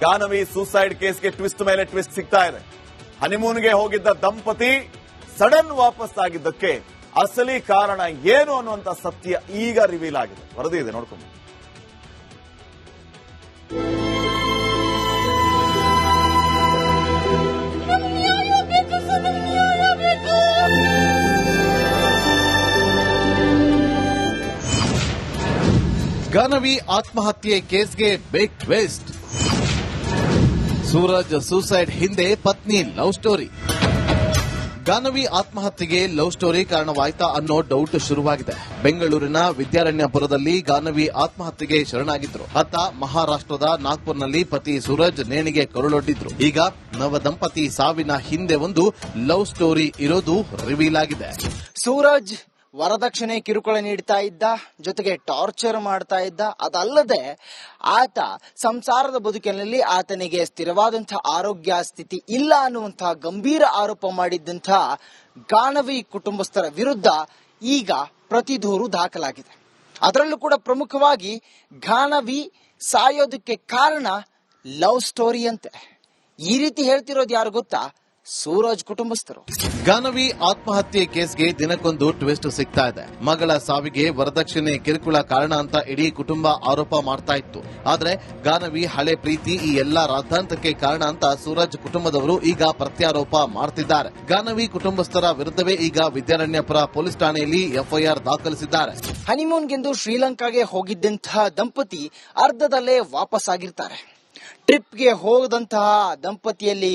Ganavi suicide ಕೇಸ್ಗೆ twist ಮೇಲೆ twist ಸಿಗ್ತಾ ಇದೆ. ಹನಿಮೂನ್ಗೆ ಹೋಗಿದ್ದ ದಂಪತಿ ಸಡನ್ ವಾಪಸ್ ಆಗಿದ್ದಕ್ಕೆ ಅಸಲಿ ಕಾರಣ ಏನು ಅನ್ನುವಂತ ಸತ್ಯ ಈಗ ರಿವೀಲ್ ಆಗಿದೆ. ವರದಿ ಇದೆ, ನೋಡ್ಕೊಂಡು. ಗಾನವಿ ಆತ್ಮಹತ್ಯೆ ಕೇಸ್ಗೆ ಬಿಗ್ ಟ್ವಿಸ್ಟ್. ಸೂರಜ್ ಸೂಸೈಡ್ ಹಿಂದೆ ಪತ್ನಿ ಲವ್ ಸ್ಟೋರಿ. ಗಾನವಿ ಆತ್ಮಹತ್ಯೆಗೆ ಲವ್ ಸ್ಟೋರಿ ಕಾರಣವಾಯ್ತಾ ಅನ್ನೋ ಡೌಟ್ ಶುರುವಾಗಿದೆ. ಬೆಂಗಳೂರಿನ ವಿದ್ಯಾರಣ್ಯಪುರದಲ್ಲಿ ಗಾನವಿ ಆತ್ಮಹತ್ಯೆಗೆ ಶರಣಾಗಿದ್ರು. ಆತ ಮಹಾರಾಷ್ಟ್ರದ ನಾಗ್ಪುರ್ನಲ್ಲಿ ಪತಿ ಸೂರಜ್ ನೇಣಿಗೆ ಕರುಳೊಡ್ಡಿದ್ರು. ಈಗ ನವ ದಂಪತಿ ಸಾವಿನ ಹಿಂದೆ ಒಂದು ಲವ್ ಸ್ಟೋರಿ ಇರೋದು ರಿವೀಲ್ ಆಗಿದೆ. ಸೂರಜ್ ವರದಕ್ಷಿಣೆ ಕಿರುಕುಳ ನೀಡ್ತಾ ಇದ್ದ, ಜೊತೆಗೆ ಟಾರ್ಚರ್ ಮಾಡ್ತಾ ಇದ್ದ. ಅದಲ್ಲದೆ ಆತ ಸಂಸಾರದ ಬದುಕಿನಲ್ಲಿ ಆತನಿಗೆ ಸ್ಥಿರವಾದಂತಹ ಆರೋಗ್ಯ ಸ್ಥಿತಿ ಇಲ್ಲ ಅನ್ನುವಂತಹ ಗಂಭೀರ ಆರೋಪ ಮಾಡಿದ್ದಂತಹ ಗಾನವಿ ಕುಟುಂಬಸ್ಥರ ವಿರುದ್ಧ ಈಗ ಪ್ರತಿದೂರು ದಾಖಲಾಗಿದೆ. ಅದರಲ್ಲೂ ಕೂಡ ಪ್ರಮುಖವಾಗಿ ಗಾನವಿ ಸಾಯೋದಕ್ಕೆ ಕಾರಣ ಲವ್ ಸ್ಟೋರಿ ಅಂತೆ. ಈ ರೀತಿ ಹೇಳ್ತಿರೋದು ಯಾರು ಗೊತ್ತಾ? ಸೂರಜ್ ಕುಟುಂಬಸ್ಥರು. ಗಾನವಿ ಆತ್ಮಹತ್ಯೆ ಕೇಸ್ಗೆ ದಿನಕ್ಕೊಂದು ಟ್ವಿಸ್ಟ್ ಸಿಗ್ತಾ ಇದೆ. ಮಗಳ ಸಾವಿಗೆ ವರದಕ್ಷಿಣೆ ಕಿರುಕುಳ ಕಾರಣ ಅಂತ ಇಡೀ ಕುಟುಂಬ ಆರೋಪ ಮಾಡ್ತಾ ಇತ್ತು. ಆದ್ರೆ ಗಾನವಿ ಹಳೆ ಪ್ರೀತಿ ಈ ಎಲ್ಲಾ ರಾದ್ಧಾಂತಕ್ಕೆ ಕಾರಣ ಅಂತ ಸೂರಜ್ ಕುಟುಂಬದವರು ಈಗ ಪ್ರತ್ಯಾರೋಪ ಮಾಡ್ತಿದ್ದಾರೆ. ಗಾನವಿ ಕುಟುಂಬಸ್ಥರ ವಿರುದ್ಧವೇ ಈಗ ವಿದ್ಯಾರಣ್ಯಪುರ ಪೊಲೀಸ್ ಠಾಣೆಯಲ್ಲಿ ಎಫ್ಐಆರ್ ದಾಖಲಿಸಿದ್ದಾರೆ. ಹನಿಮೂನ್ಗೆಂದು ಶ್ರೀಲಂಕಾಗೆ ಹೋಗಿದ್ದಂತಹ ದಂಪತಿ ಅರ್ಧದಲ್ಲೇ ವಾಪಸ್ ಆಗಿರ್ತಾರೆ. ಟ್ರಿಪ್ಗೆ ಹೋದಂತಹ ದಂಪತಿಯಲ್ಲಿ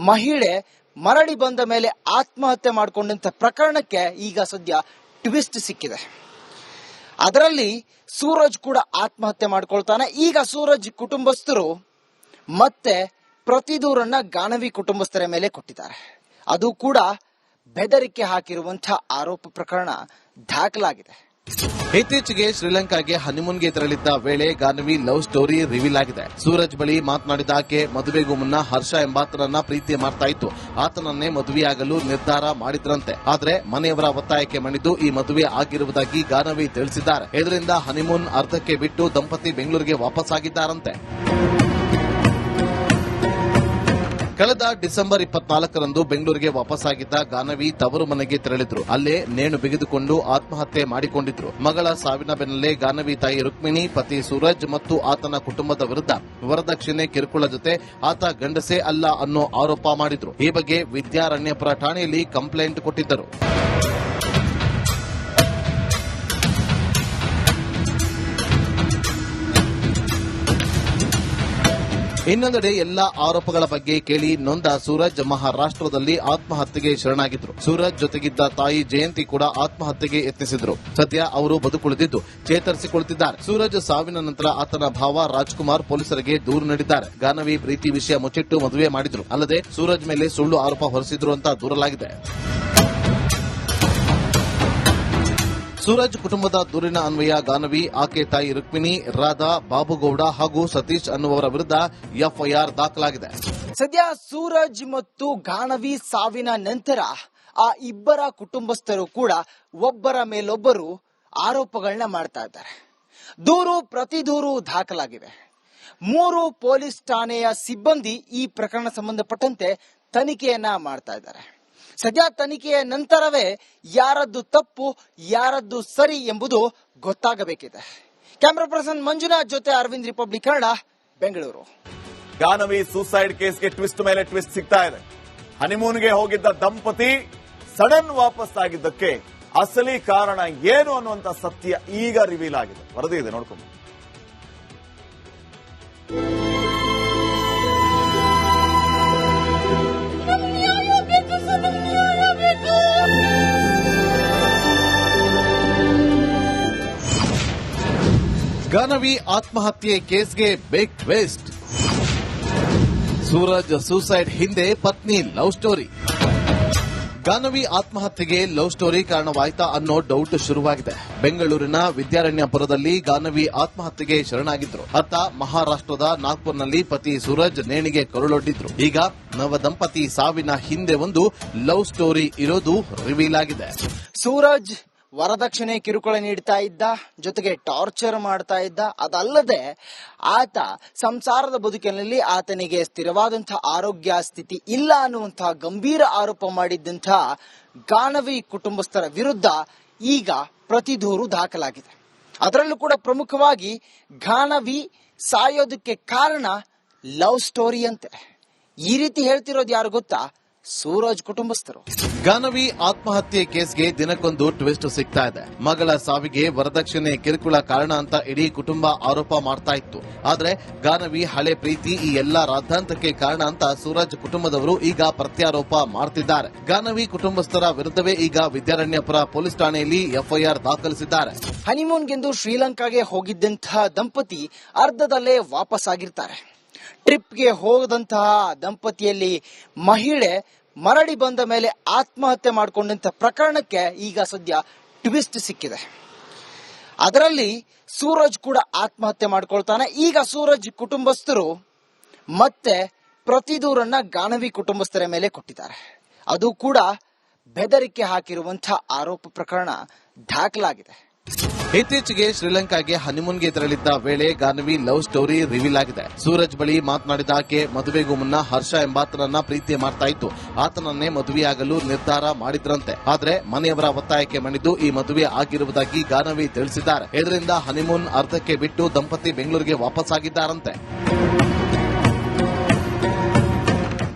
ಮಹಿಳೆ ಮರಳಿ ಬಂದ ಮೇಲೆ ಆತ್ಮಹತ್ಯೆ ಮಾಡಿಕೊಂಡಂತಹ ಪ್ರಕರಣಕ್ಕೆ ಈಗ ಸದ್ಯ ಟ್ವಿಸ್ಟ್ ಸಿಕ್ಕಿದೆ. ಅದರಲ್ಲಿ ಸೂರಜ್ ಕೂಡ ಆತ್ಮಹತ್ಯೆ ಮಾಡ್ಕೊಳ್ತಾನೆ. ಈಗ ಸೂರಜ್ ಕುಟುಂಬಸ್ಥರು ಮತ್ತೆ ಪ್ರತಿದೂರನ್ನ ಗಾನವಿ ಕುಟುಂಬಸ್ಥರ ಮೇಲೆ ಕೊಟ್ಟಿದ್ದಾರೆ. ಅದು ಕೂಡ ಬೆದರಿಕೆ ಹಾಕಿರುವಂತಹ ಆರೋಪ ಪ್ರಕರಣ ದಾಖಲಾಗಿದೆ. ಇತ್ತೀಚೆಗೆ ಶ್ರೀಲಂಕಾಗೆ ಹನಿಮೂನ್ಗೆ ತೆರಳಿದ್ದ ವೇಳೆ ಗಾನವಿ ಲವ್ ಸ್ಟೋರಿ ರಿವೀಲ್ ಆಗಿದೆ. ಸೂರಜ್ ಬಳಿ ಮಾತನಾಡಿದ ಆಕೆ ಮದುವೆಗೂ ಮುನ್ನ ಹರ್ಷ ಎಂಬಾತನನ್ನ ಪ್ರೀತಿ ಮಾಡ್ತಾ ಇತ್ತು. ಆತನನ್ನೇ ಮದುವೆಯಾಗಲು ನಿರ್ಧಾರ ಮಾಡಿದ್ರಂತೆ. ಆದ್ರೆ ಮನೆಯವರ ಒತ್ತಾಯಕ್ಕೆ ಮಣಿದು ಈ ಮದುವೆ ಆಗಿರುವುದಾಗಿ ಗಾನವಿ ತಿಳಿಸಿದ್ದಾರೆ. ಇದರಿಂದ ಹನಿಮೂನ್ ಅರ್ಧಕ್ಕೆ ಬಿಟ್ಟು ದಂಪತಿ ಬೆಂಗಳೂರಿಗೆ ವಾಪಸ್ ಆಗಿದ್ದಾರಂತೆ. ಕಳೆದ ಡಿಸೆಂಬರ್ 24ರಂದು ಬೆಂಗಳೂರಿಗೆ ವಾಪಸ್ಸಾಗಿದ್ದ ಗಾನವಿ ತವರು ಮನೆಗೆ ತೆರಳಿದ್ರು. ಅಲ್ಲೇ ನೇಣು ಬಿಗಿದುಕೊಂಡು ಆತ್ಮಹತ್ಯೆ ಮಾಡಿಕೊಂಡಿದ್ರು. ಮಗಳ ಸಾವಿನ ಬೆನ್ನಲ್ಲೇ ಗಾನವಿ ತಾಯಿ ರುಕ್ಮಿಣಿ, ಪತಿ ಸೂರಜ್ ಮತ್ತು ಆತನ ಕುಟುಂಬದ ವಿರುದ್ಧ ವರದಕ್ಷಿಣೆ ಕಿರುಕುಳ ಜೊತೆ ಆತ ಗಂಡಸೇ ಅಲ್ಲ ಅನ್ನೋ ಆರೋಪ ಮಾಡಿದ್ರು. ಈ ಬಗ್ಗೆ ವಿದ್ಯಾರಣ್ಯಪುರ ಠಾಣೆಯಲ್ಲಿ ಕಂಪ್ಲೇಂಟ್ ಕೊಟ್ಟಿದ್ದರು. ಇನ್ನೊಂದೆಡೆ ಎಲ್ಲಾ ಆರೋಪಗಳ ಬಗ್ಗೆ ಕೇಳಿ ನೊಂದ ಸೂರಜ್ ಮಹಾರಾಷ್ಟ್ರದಲ್ಲಿ ಆತ್ಮಹತ್ಯೆಗೆ ಶರಣಾಗಿದ್ರು. ಸೂರಜ್ ಜೊತೆಗಿದ್ದ ತಾಯಿ ಜಯಂತಿ ಕೂಡ ಆತ್ಮಹತ್ಯೆಗೆ ಯತ್ನಿಸಿದ್ರು. ಸದ್ಯ ಅವರು ಬದುಕುಳಿದಿದ್ದು ಚೇತರಿಸಿಕೊಳ್ಳುತ್ತಿದ್ದಾರೆ. ಸೂರಜ್ ಸಾವಿನ ನಂತರ ಆತನ ಭಾವ ರಾಜ್ಕುಮಾರ್ ಪೊಲೀಸರಿಗೆ ದೂರು ನೀಡಿದ್ದಾರೆ. ಗಾನವಿ ಪ್ರೀತಿ ವಿಷಯ ಮುಚ್ಚಿಟ್ಟು ಮದುವೆ ಮಾಡಿದ್ರು. ಅಲ್ಲದೆ ಸೂರಜ್ ಮೇಲೆ ಸುಳ್ಳು ಆರೋಪ ಹೊರಿಸಿದ್ರು ಅಂತ ದೂರಲಾಗಿದೆ. ಸೂರಜ್ ಕುಟುಂಬದ ದೂರಿನ ಅನ್ವಯ ಗಾನವಿ, ಆಕೆ ತಾಯಿ ರುಕ್ಮಿಣಿ, ರಾಧಾ, ಬಾಬುಗೌಡ ಹಾಗೂ ಸತೀಶ್ ಅನ್ನುವರ ವಿರುದ್ಧ ಎಫ್ಐಆರ್ ದಾಖಲಾಗಿದೆ. ಸದ್ಯ ಸೂರಜ್ ಮತ್ತು ಗಾನವಿ ಸಾವಿನ ನಂತರ ಆ ಇಬ್ಬರ ಕುಟುಂಬಸ್ಥರು ಕೂಡ ಒಬ್ಬರ ಮೇಲೊಬ್ಬರು ಆರೋಪಗಳನ್ನ ಮಾಡ್ತಾ ಇದ್ದಾರೆ. ದೂರು ಪ್ರತಿದೂರು ದಾಖಲಾಗಿವೆ. 3 ಪೊಲೀಸ್ ಠಾಣೆಯ ಸಿಬ್ಬಂದಿ ಈ ಪ್ರಕರಣ ಸಂಬಂಧಪಟ್ಟಂತೆ ತನಿಖೆಯನ್ನ ಮಾಡ್ತಾ ಇದ್ದಾರೆ. ಸದ್ಯ ತನಿಖೆಯ ನಂತರವೇ ಯಾರದ್ದು ತಪ್ಪು ಯಾರದ್ದು ಸರಿ ಎಂಬುದು ಗೊತ್ತಾಗಬೇಕಿದೆ. ಕ್ಯಾಮರಾ ಪರ್ಸನ್ ಮಂಜುನಾಥ್ ಜೊತೆ ಅರವಿಂದ್, ರಿಪಬ್ಲಿಕ್ ಕನ್ನಡ, ಬೆಂಗಳೂರು. ಗಾನವಿ ಸೂಸೈಡ್ ಕೇಸ್ಗೆ ಟ್ವಿಸ್ಟ್ ಮೇಲೆ ಟ್ವಿಸ್ಟ್ ಸಿಗ್ತಾ ಇದೆ. ಹನಿಮೂನ್ಗೆ ಹೋಗಿದ್ದ ದಂಪತಿ ಸಡನ್ ವಾಪಸ್ ಆಗಿದ್ದಕ್ಕೆ ಅಸಲಿ ಕಾರಣ ಏನು ಅನ್ನುವಂತ ಸತ್ಯ ಈಗ ರಿವೀಲ್ ಆಗಿದೆ. ವರದಿ ಇದೆ, ನೋಡ್ಕೊಂಡು. ಗಾನವಿ ಆತ್ಮಹತ್ಯೆ ಕೇಸ್ಗೆ ಬಿಗ್ ಟ್ವಿಸ್ಟ್. ಸೂರಜ್ ಸೂಸೈಡ್ ಹಿಂದೆ ಪತ್ನಿ ಲವ್ ಸ್ಟೋರಿ. ಗಾನವಿ ಆತ್ಮಹತ್ಯೆಗೆ ಲವ್ ಸ್ಟೋರಿ ಕಾರಣವಾಯ್ತಾ ಅನ್ನೋ ಡೌಟ್ ಶುರುವಾಗಿದೆ. ಬೆಂಗಳೂರಿನ ವಿದ್ಯಾರಣ್ಯಪುರದಲ್ಲಿ ಗಾನವಿ ಆತ್ಮಹತ್ಯೆಗೆ ಶರಣಾಗಿದ್ರು. ಆತ ಮಹಾರಾಷ್ಟ್ರದ ನಾಗ್ಪುರ್ನಲ್ಲಿ ಪತಿ ಸೂರಜ್ ನೇಣಿಗೆ ಕರುಳೊಡ್ಡಿದ್ರು. ಈಗ ನವ ದಂಪತಿ ಸಾವಿನ ಹಿಂದೆ ಒಂದು ಲವ್ ಸ್ಟೋರಿ ಇರೋದು ರಿವೀಲ್ ಆಗಿದೆ. ಸೂರಜ್ ವರದಕ್ಷಿಣೆ ಕಿರುಕುಳ ನೀಡ್ತಾ ಇದ್ದ, ಜೊತೆಗೆ ಟಾರ್ಚರ್ ಮಾಡ್ತಾ ಇದ್ದ. ಅದಲ್ಲದೆ ಆತ ಸಂಸಾರದ ಬದುಕಿನಲ್ಲಿ ಆತನಿಗೆ ಸ್ಥಿರವಾದಂತಹ ಆರೋಗ್ಯ ಸ್ಥಿತಿ ಇಲ್ಲ ಅನ್ನುವಂತಹ ಗಂಭೀರ ಆರೋಪ ಮಾಡಿದ್ದಂತಹ ಗಾನವಿ ಕುಟುಂಬಸ್ಥರ ವಿರುದ್ಧ ಈಗ ಪ್ರತಿ ದೂರು ದಾಖಲಾಗಿದೆ. ಅದರಲ್ಲೂ ಕೂಡ ಪ್ರಮುಖವಾಗಿ ಗಾನವಿ ಸಾಯೋದಕ್ಕೆ ಕಾರಣ ಲವ್ ಸ್ಟೋರಿ ಅಂತೆ. ಈ ರೀತಿ ಹೇಳ್ತಿರೋದು ಯಾರು ಗೊತ್ತಾ? ಸೂರಜ್ ಕುಟುಂಬಸ್ಥರು. ಗಾನವಿ ಆತ್ಮಹತ್ಯೆ ಕೇಸ್ಗೆ ದಿನಕ್ಕೊಂದು ಟ್ವಿಸ್ಟ್ ಸಿಗ್ತಾ ಇದೆ. ಮಗಳ ಸಾವಿಗೆ ವರದಕ್ಷಿಣೆ ಕಿರುಕುಳ ಕಾರಣ ಅಂತ ಇಡೀ ಕುಟುಂಬ ಆರೋಪ ಮಾಡ್ತಾ ಇತ್ತು. ಆದ್ರೆ ಗಾನವಿ ಹಳೆ ಪ್ರೀತಿ ಈ ಎಲ್ಲಾ ರಾದ್ಧಾಂತಕ್ಕೆ ಕಾರಣ ಅಂತ ಸೂರಜ್ ಕುಟುಂಬದವರು ಈಗ ಪ್ರತ್ಯಾರೋಪ ಮಾಡ್ತಿದ್ದಾರೆ. ಗಾನವಿ ಕುಟುಂಬಸ್ಥರ ವಿರುದ್ಧವೇ ಈಗ ವಿದ್ಯಾರಣ್ಯಪುರ ಪೊಲೀಸ್ ಠಾಣೆಯಲ್ಲಿ ಎಫ್ಐಆರ್ ದಾಖಲಿಸಿದ್ದಾರೆ. ಹನಿಮೂನ್ಗೆಂದು ಶ್ರೀಲಂಕಾಗೆ ಹೋಗಿದ್ದಂತಹ ದಂಪತಿ ಅರ್ಧದಲ್ಲೇ ವಾಪಸ್ ಆಗಿರ್ತಾರೆ. ಟ್ರಿಪ್ಗೆ ಹೋಗದಂತಹ ದಂಪತಿಯಲ್ಲಿ ಮಹಿಳೆ ಮರಳಿ ಬಂದ ಮೇಲೆ ಆತ್ಮಹತ್ಯೆ ಮಾಡಿಕೊಂಡಂತ ಪ್ರಕರಣಕ್ಕೆ ಈಗ ಸದ್ಯ ಟ್ವಿಸ್ಟ್ ಸಿಕ್ಕಿದೆ. ಅದರಲ್ಲಿ ಸೂರಜ್ ಕೂಡ ಆತ್ಮಹತ್ಯೆ ಮಾಡ್ಕೊಳ್ತಾನೆ. ಈಗ ಸೂರಜ್ ಕುಟುಂಬಸ್ಥರು ಮತ್ತೆ ಪ್ರತಿ ದೂರನ್ನ ಗಾನವಿ ಕುಟುಂಬಸ್ಥರ ಮೇಲೆ ಕೊಟ್ಟಿದ್ದಾರೆ. ಅದು ಕೂಡ ಬೆದರಿಕೆ ಹಾಕಿರುವಂತಹ ಆರೋಪ ಪ್ರಕರಣ ದಾಖಲಾಗಿದೆ. ಇತ್ತೀಚೆಗೆ ಶ್ರೀಲಂಕಾಗೆ ಹನಿಮೂನ್ಗೆ ತೆರಳಿದ್ದ ವೇಳೆ ಗಾನವಿ ಲವ್ ಸ್ಟೋರಿ ರಿವೀಲ್ ಆಗಿದೆ. ಸೂರಜ್ ಬಳಿ ಮಾತನಾಡಿದ ಆಕೆ ಮದುವೆಗೂ ಮುನ್ನ ಹರ್ಷ ಎಂಬಾತನನ್ನ ಪ್ರೀತಿ ಮಾಡ್ತಾ ಇತ್ತು. ಆತನನ್ನೇ ಮದುವೆಯಾಗಲು ನಿರ್ಧಾರ ಮಾಡಿದ್ರಂತೆ. ಆದ್ರೆ ಮನೆಯವರ ಒತ್ತಾಯಕ್ಕೆ ಮಣಿದು ಈ ಮದುವೆ ಆಗಿರುವುದಾಗಿ ಗಾನವಿ ತಿಳಿಸಿದ್ದಾರೆ. ಇದರಿಂದ ಹನಿಮೂನ್ ಅರ್ಧಕ್ಕೆ ಬಿಟ್ಟು ದಂಪತಿ ಬೆಂಗಳೂರಿಗೆ ವಾಪಸ್ಸಾಗಿದ್ದಾರಂತೆ.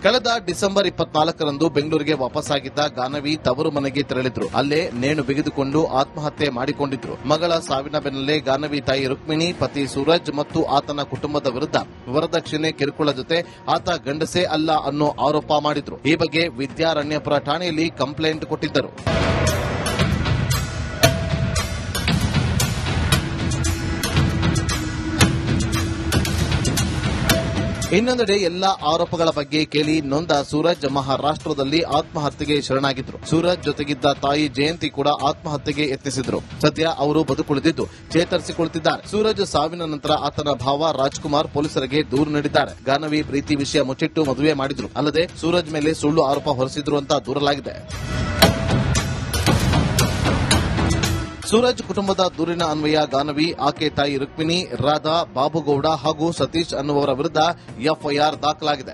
ಕಳೆದ ಡಿಸೆಂಬರ್ 24ರಂದು ಬೆಂಗಳೂರಿಗೆ ವಾಪಸ್ಸಾಗಿದ್ದ ಗಾನವಿ ತವರು ಮನೆಗೆ ತೆರಳಿದ್ರು. ಅಲ್ಲೇ ನೇಣು ಬಿಗಿದುಕೊಂಡು ಆತ್ಮಹತ್ಯೆ ಮಾಡಿಕೊಂಡಿದ್ರು. ಮಗಳ ಸಾವಿನ ಬೆನ್ನಲ್ಲೇ ಗಾನವಿ ತಾಯಿ ರುಕ್ಮಿಣಿ, ಪತಿ ಸೂರಜ್ ಮತ್ತು ಆತನ ಕುಟುಂಬದ ವಿರುದ್ಧ ವರದಕ್ಷಿಣೆ ಕಿರುಕುಳ ಜೊತೆ ಆತ ಗಂಡಸೇ ಅಲ್ಲ ಅನ್ನೋ ಆರೋಪ ಮಾಡಿದ್ರು. ಈ ಬಗ್ಗೆ ವಿದ್ಯಾರಣ್ಯಪುರ ಠಾಣೆಯಲ್ಲಿ ಕಂಪ್ಲೇಂಟ್ ಕೊಟ್ಟಿದ್ದರು. ಇನ್ನೊಂದೆಡೆ ಎಲ್ಲಾ ಆರೋಪಗಳ ಬಗ್ಗೆ ಕೇಳಿ ನೊಂದ ಸೂರಜ್ ಮಹಾರಾಷ್ಟ್ರದಲ್ಲಿ ಆತ್ಮಹತ್ಯೆಗೆ ಶರಣಾಗಿದ್ರು. ಸೂರಜ್ ಜೊತೆಗಿದ್ದ ತಾಯಿ ಜಯಂತಿ ಕೂಡ ಆತ್ಮಹತ್ಯೆಗೆ ಯತ್ನಿಸಿದ್ರು. ಸದ್ಯ ಅವರು ಬದುಕುಳಿದಿದ್ದು ಚೇತರಿಸಿಕೊಳ್ಳುತ್ತಿದ್ದಾರೆ. ಸೂರಜ್ ಸಾವಿನ ನಂತರ ಆತನ ಭಾವ ರಾಜ್ಕುಮಾರ್ ಪೊಲೀಸರಿಗೆ ದೂರು ನೀಡಿದ್ದಾರೆ. ಗಾನವಿ ಪ್ರೀತಿ ವಿಷಯ ಮುಚ್ಚಿಟ್ಟು ಮದುವೆ ಮಾಡಿದ್ರು. ಅಲ್ಲದೆ ಸೂರಜ್ ಮೇಲೆ ಸುಳ್ಳು ಆರೋಪ ಹೊರಿಸಿದ್ರು ಅಂತ ದೂರಲಾಗಿದೆ. ಸೂರಜ್ ಕುಟುಂಬದ ದೂರಿನ ಅನ್ವಯ ಗಾನವಿ, ಆಕೆ ತಾಯಿ ರುಕ್ಮಿಣಿ, ರಾಧಾ, ಬಾಬುಗೌಡ ಹಾಗೂ ಸತೀಶ್ ಅನ್ನುವರ ವಿರುದ್ಧ ಎಫ್ಐಆರ್ ದಾಖಲಾಗಿದೆ.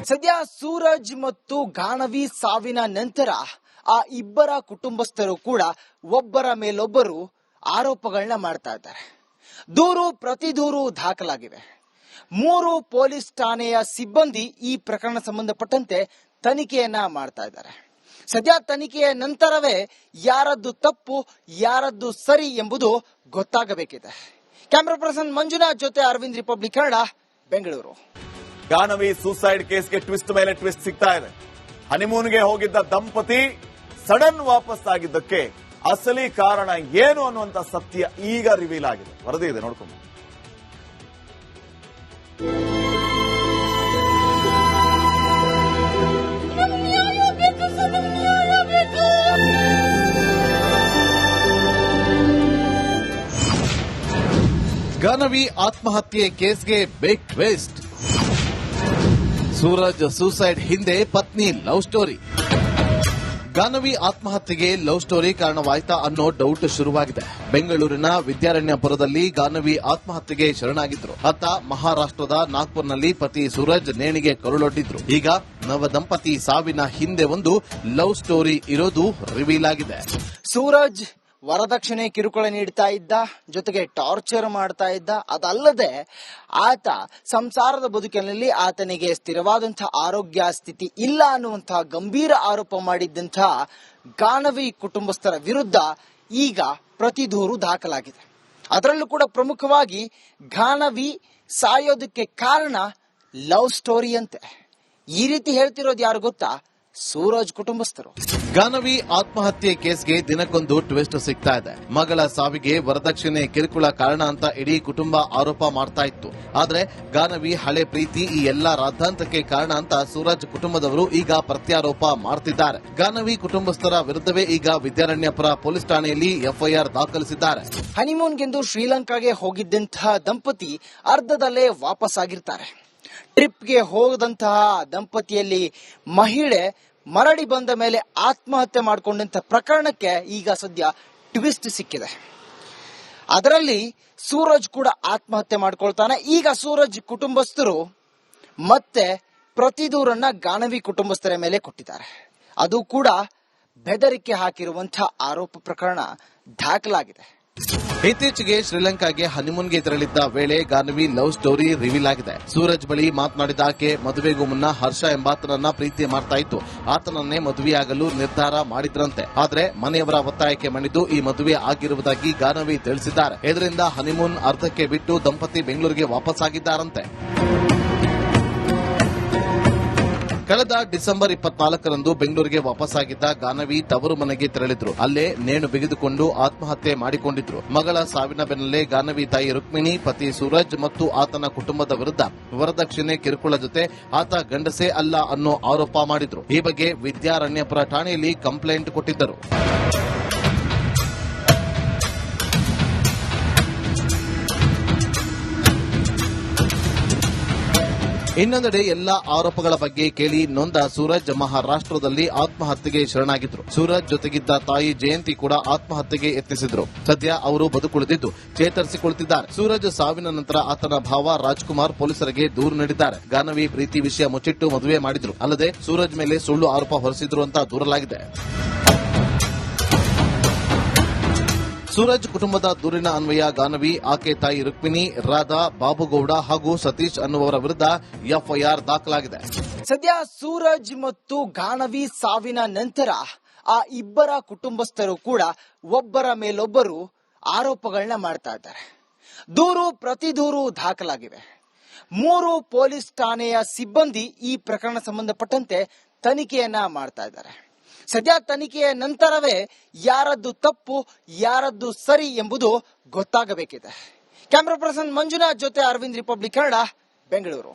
ಸದ್ಯ ಸೂರಜ್ ಮತ್ತು ಗಾನವಿ ಸಾವಿನ ನಂತರ ಆ ಇಬ್ಬರ ಕುಟುಂಬಸ್ಥರು ಕೂಡ ಒಬ್ಬರ ಮೇಲೊಬ್ಬರು ಆರೋಪಗಳನ್ನ ಮಾಡ್ತಾ ಇದ್ದಾರೆ. ದೂರು ಪ್ರತಿ ದೂರು ದಾಖಲಾಗಿವೆ. 3 ಪೊಲೀಸ್ ಠಾಣೆಯ ಸಿಬ್ಬಂದಿ ಈ ಪ್ರಕರಣ ಸಂಬಂಧಪಟ್ಟಂತೆ ತನಿಖೆಯನ್ನ ಮಾಡ್ತಾ ಇದ್ದಾರೆ. ಸದ್ಯ ತನಿಖೆಯ ನಂತರವೇ ಯಾರದ್ದು ತಪ್ಪು ಯಾರದ್ದು ಸರಿ ಎಂಬುದು ಗೊತ್ತಾಗಬೇಕಿದೆ. ಕ್ಯಾಮರಾ ಪರ್ಸನ್ ಮಂಜುನಾಥ್ ಜೊತೆ ಅರವಿಂದ್, ರಿಪಬ್ಲಿಕ್ ಕನ್ನಡ, ಬೆಂಗಳೂರು. ಗಾನವಿ ಸೂಸೈಡ್ ಕೇಸ್ಗೆ ಟ್ವಿಸ್ಟ್ ಮೇಲೆ ಟ್ವಿಸ್ಟ್ ಸಿಗ್ತಾ ಇದೆ. ಹನಿಮೂನ್ಗೆ ಹೋಗಿದ್ದ ದಂಪತಿ ಸಡನ್ ವಾಪಸ್ ಆಗಿದ್ದಕ್ಕೆ ಅಸಲಿ ಕಾರಣ ಏನು ಅನ್ನುವಂತ ಸತ್ಯ ಈಗ ರಿವೀಲ್ ಆಗಿದೆ. ವರದಿ ಇದೆ, ನೋಡ್ಕೊಂಡು. ಗಾನವಿ ಆತ್ಮಹತ್ಯೆ ಕೇಸ್ಗೆ ಬಿಗ್ ಟ್ವಿಸ್ಟ್. ಸೂರಜ್ ಸೂಸೈಡ್ ಹಿಂದೆ ಪತ್ನಿ ಲವ್ ಸ್ಟೋರಿ. ಗಾನವಿ ಆತ್ಮಹತ್ಯೆಗೆ ಲವ್ ಸ್ಟೋರಿ ಕಾರಣವಾಯ್ತಾ ಅನ್ನೋ ಡೌಟ್ ಶುರುವಾಗಿದೆ. ಬೆಂಗಳೂರಿನ ವಿದ್ಯಾರಣ್ಯಪುರದಲ್ಲಿ ಗಾನವಿ ಆತ್ಮಹತ್ಯೆಗೆ ಶರಣಾಗಿದ್ರು. ಆತ ಮಹಾರಾಷ್ಟ್ರದ ನಾಗ್ಪುರ್ನಲ್ಲಿ ಪತಿ ಸೂರಜ್ ನೇಣಿಗೆ ಕರುಳೊಡ್ಡಿದ್ರು. ಈಗ ನವ ದಂಪತಿ ಸಾವಿನ ಹಿಂದೆ ಒಂದು ಲವ್ ಸ್ಟೋರಿ ಇರೋದು ರಿವೀಲ್ ಆಗಿದೆ. ಸೂರಜ್ ವರದಕ್ಷಿಣೆ ಕಿರುಕುಳ ನೀಡ್ತಾ ಇದ್ದ, ಜೊತೆಗೆ ಟಾರ್ಚರ್ ಮಾಡ್ತಾ ಇದ್ದ. ಅದಲ್ಲದೆ ಆತ ಸಂಸಾರದ ಬದುಕಿನಲ್ಲಿ ಆತನಿಗೆ ಸ್ಥಿರವಾದಂತಹ ಆರೋಗ್ಯ ಸ್ಥಿತಿ ಇಲ್ಲ ಅನ್ನುವಂತಹ ಗಂಭೀರ ಆರೋಪ ಮಾಡಿದ್ದಂತಹ ಗಾನವಿ ಕುಟುಂಬಸ್ಥರ ವಿರುದ್ಧ ಈಗ ಪ್ರತಿ ದೂರು ದಾಖಲಾಗಿದೆ. ಅದರಲ್ಲೂ ಕೂಡ ಪ್ರಮುಖವಾಗಿ ಗಾನವಿ ಸಾಯೋದಕ್ಕೆ ಕಾರಣ ಲವ್ ಸ್ಟೋರಿ ಅಂತೆ. ಈ ರೀತಿ ಹೇಳ್ತಿರೋದು ಯಾರು ಗೊತ್ತಾ? ಸೂರಜ್ ಕುಟುಂಬಸ್ಥರು. ಗಾನವಿ ಆತ್ಮಹತ್ಯೆ ಕೇಸ್ಗೆ ದಿನಕ್ಕೊಂದು ಟ್ವಿಸ್ಟ್ ಸಿಗ್ತಾ ಇದೆ. ಮಗಳ ಸಾವಿಗೆ ವರದಕ್ಷಿಣೆ ಕಿರುಕುಳ ಕಾರಣ ಅಂತ ಇಡೀ ಕುಟುಂಬ ಆರೋಪ ಮಾಡ್ತಾ ಇತ್ತು. ಆದ್ರೆ ಗಾನವಿ ಹಳೆ ಪ್ರೀತಿ ಈ ಎಲ್ಲಾ ರಾದ್ಧಾಂತಕ್ಕೆ ಕಾರಣ ಅಂತ ಸೂರಜ್ ಕುಟುಂಬದವರು ಈಗ ಪ್ರತ್ಯಾರೋಪ ಮಾಡ್ತಿದ್ದಾರೆ. ಗಾನವಿ ಕುಟುಂಬಸ್ಥರ ವಿರುದ್ಧವೇ ಈಗ ವಿದ್ಯಾರಣ್ಯಪುರ ಪೊಲೀಸ್ ಠಾಣೆಯಲ್ಲಿ ಎಫ್ಐಆರ್ ದಾಖಲಿಸಿದ್ದಾರೆ. ಹನಿಮೂನ್ಗೆಂದು ಶ್ರೀಲಂಕಾಗೆ ಹೋಗಿದ್ದಂತಹ ದಂಪತಿ ಅರ್ಧದಲ್ಲೇ ವಾಪಸ್ ಆಗಿರ್ತಾರೆ. ಟ್ರಿಪ್ಗೆ ಹೋಗದಂತಹ ದಂಪತಿಯಲ್ಲಿ ಮಹಿಳೆ ಮರಳಿ ಬಂದ ಮೇಲೆ ಆತ್ಮಹತ್ಯೆ ಮಾಡಿಕೊಂಡಂತ ಪ್ರಕರಣಕ್ಕೆ ಈಗ ಸದ್ಯ ಟ್ವಿಸ್ಟ್ ಸಿಕ್ಕಿದೆ. ಅದರಲ್ಲಿ ಸೂರಜ್ ಕೂಡ ಆತ್ಮಹತ್ಯೆ ಮಾಡ್ಕೊಳ್ತಾನೆ. ಈಗ ಸೂರಜ್ ಕುಟುಂಬಸ್ಥರು ಮತ್ತೆ ಪ್ರತಿ ದೂರನ್ನ ಗಾಣವಿ ಕುಟುಂಬಸ್ಥರ ಮೇಲೆ ಕೊಟ್ಟಿದ್ದಾರೆ. ಅದು ಕೂಡ ಬೆದರಿಕೆ ಹಾಕಿರುವಂತಹ ಆರೋಪ ಪ್ರಕರಣ ದಾಖಲಾಗಿದೆ. ಇತ್ತೀಚೆಗೆ ಶ್ರೀಲಂಕಾಗೆ ಹನಿಮೂನ್ಗೆ ತೆರಳಿದ್ದ ವೇಳೆ ಗಾನವಿ ಲವ್ ಸ್ಟೋರಿ ರಿವೀಲ್ ಆಗಿದೆ. ಸೂರಜ್ ಬಳಿ ಮಾತನಾಡಿದ ಆಕೆ ಮದುವೆಗೂ ಮುನ್ನ ಹರ್ಷ ಎಂಬಾತನನ್ನ ಪ್ರೀತಿ ಮಾಡ್ತಾ ಇತ್ತು. ಆತನನ್ನೇ ಮದುವೆಯಾಗಲು ನಿರ್ಧಾರ ಮಾಡಿದ್ರಂತೆ. ಆದ್ರೆ ಮನೆಯವರ ಒತ್ತಾಯಕ್ಕೆ ಮಣಿದು ಈ ಮದುವೆ ಆಗಿರುವುದಾಗಿ ಗಾನವಿ ತಿಳಿಸಿದ್ದಾರೆ. ಇದರಿಂದ ಹನಿಮೂನ್ ಅರ್ಧಕ್ಕೆ ಬಿಟ್ಟು ದಂಪತಿ ಬೆಂಗಳೂರಿಗೆ ವಾಪಸ್ಸಾಗಿದ್ದಾರಂತೆ. ಕಳೆದ ಡಿಸೆಂಬರ್ 24ರಂದು ಬೆಂಗಳೂರಿಗೆ ವಾಪಸ್ಸಾಗಿದ್ದ ಗಾನವಿ ತವರು ಮನೆಗೆ ತೆರಳಿದ್ರು. ಅಲ್ಲೇ ನೇಣು ಬಿಗಿದುಕೊಂಡು ಆತ್ಮಹತ್ಯೆ ಮಾಡಿಕೊಂಡಿದ್ರು. ಮಗಳ ಸಾವಿನ ಬೆನ್ನಲ್ಲೇ ಗಾನವಿ ತಾಯಿ ರುಕ್ಮಿಣಿ, ಪತಿ ಸೂರಜ್ ಮತ್ತು ಆತನ ಕುಟುಂಬದ ವಿರುದ್ಧ ವರದಕ್ಷಿಣೆ ಕಿರುಕುಳ ಜೊತೆ ಆತ ಗಂಡಸೇ ಅಲ್ಲ ಅನ್ನೋ ಆರೋಪ ಮಾಡಿದ್ರು. ಈ ಬಗ್ಗೆ ವಿದ್ಯಾರಣ್ಯಪುರ ಠಾಣೆಯಲ್ಲಿ ಕಂಪ್ಲೇಂಟ್ ಕೊಟ್ಟಿದ್ದರು. ಇನ್ನೊಂದೆಡೆ ಎಲ್ಲಾ ಆರೋಪಗಳ ಬಗ್ಗೆ ಕೇಳಿ ನೊಂದ ಸೂರಜ್ ಮಹಾರಾಷ್ಟ್ರದಲ್ಲಿ ಆತ್ಮಹತ್ಯೆಗೆ ಶರಣಾಗಿದ್ರು. ಸೂರಜ್ ಜೊತೆಗಿದ್ದ ತಾಯಿ ಜಯಂತಿ ಕೂಡ ಆತ್ಮಹತ್ಯೆಗೆ ಯತ್ನಿಸಿದ್ರು. ಸದ್ಯ ಅವರು ಬದುಕುಳಿದಿದ್ದು ಚೇತರಿಸಿಕೊಳ್ಳುತ್ತಿದ್ದಾರೆ. ಸೂರಜ್ ಸಾವಿನ ನಂತರ ಆತನ ಭಾವ ರಾಜ್ಕುಮಾರ್ ಪೊಲೀಸರಿಗೆ ದೂರು ನೀಡಿದ್ದಾರೆ. ಗಾನವಿ ಪ್ರೀತಿ ವಿಷಯ ಮುಚ್ಚಿಟ್ಟು ಮದುವೆ ಮಾಡಿದ್ರು. ಅಲ್ಲದೆ ಸೂರಜ್ ಮೇಲೆ ಸುಳ್ಳು ಆರೋಪ ಹೊರಿಸಿದ್ರು ಅಂತ ದೂರಲಾಗಿದೆ. ಸೂರಜ್ ಕುಟುಂಬದ ದೂರಿನ ಅನ್ವಯ ಗಾನವಿ, ಆಕೆ ತಾಯಿ ರುಕ್ಮಿಣಿ, ರಾಧಾ, ಬಾಬುಗೌಡ ಹಾಗೂ ಸತೀಶ್ ಅನ್ನುವರ ವಿರುದ್ಧ ಎಫ್ಐಆರ್ ದಾಖಲಾಗಿದೆ. ಸದ್ಯ ಸೂರಜ್ ಮತ್ತು ಗಾನವಿ ಸಾವಿನ ನಂತರ ಆ ಇಬ್ಬರ ಕುಟುಂಬಸ್ಥರು ಕೂಡ ಒಬ್ಬರ ಮೇಲೊಬ್ಬರು ಆರೋಪಗಳನ್ನ ಮಾಡ್ತಾ ಇದ್ದಾರೆ. ದೂರು ಪ್ರತಿ ದೂರು ದಾಖಲಾಗಿವೆ. 3 ಪೊಲೀಸ್ ಠಾಣೆಯ ಸಿಬ್ಬಂದಿ ಈ ಪ್ರಕರಣ ಸಂಬಂಧಪಟ್ಟಂತೆ ತನಿಖೆಯನ್ನ ಮಾಡ್ತಾ ಇದ್ದಾರೆ. ಸದ್ಯ ತನಿಖೆಯ ನಂತರವೇ ಯಾರದ್ದು ತಪ್ಪು ಯಾರದ್ದು ಸರಿ ಎಂಬುದು ಗೊತ್ತಾಗಬೇಕಿದೆ. ಕ್ಯಾಮರಾ ಪರ್ಸನ್ ಮಂಜುನಾಥ್ ಜೊತೆ ಅರವಿಂದ್, ರಿಪಬ್ಲಿಕ್ ಕನ್ನಡ, ಬೆಂಗಳೂರು.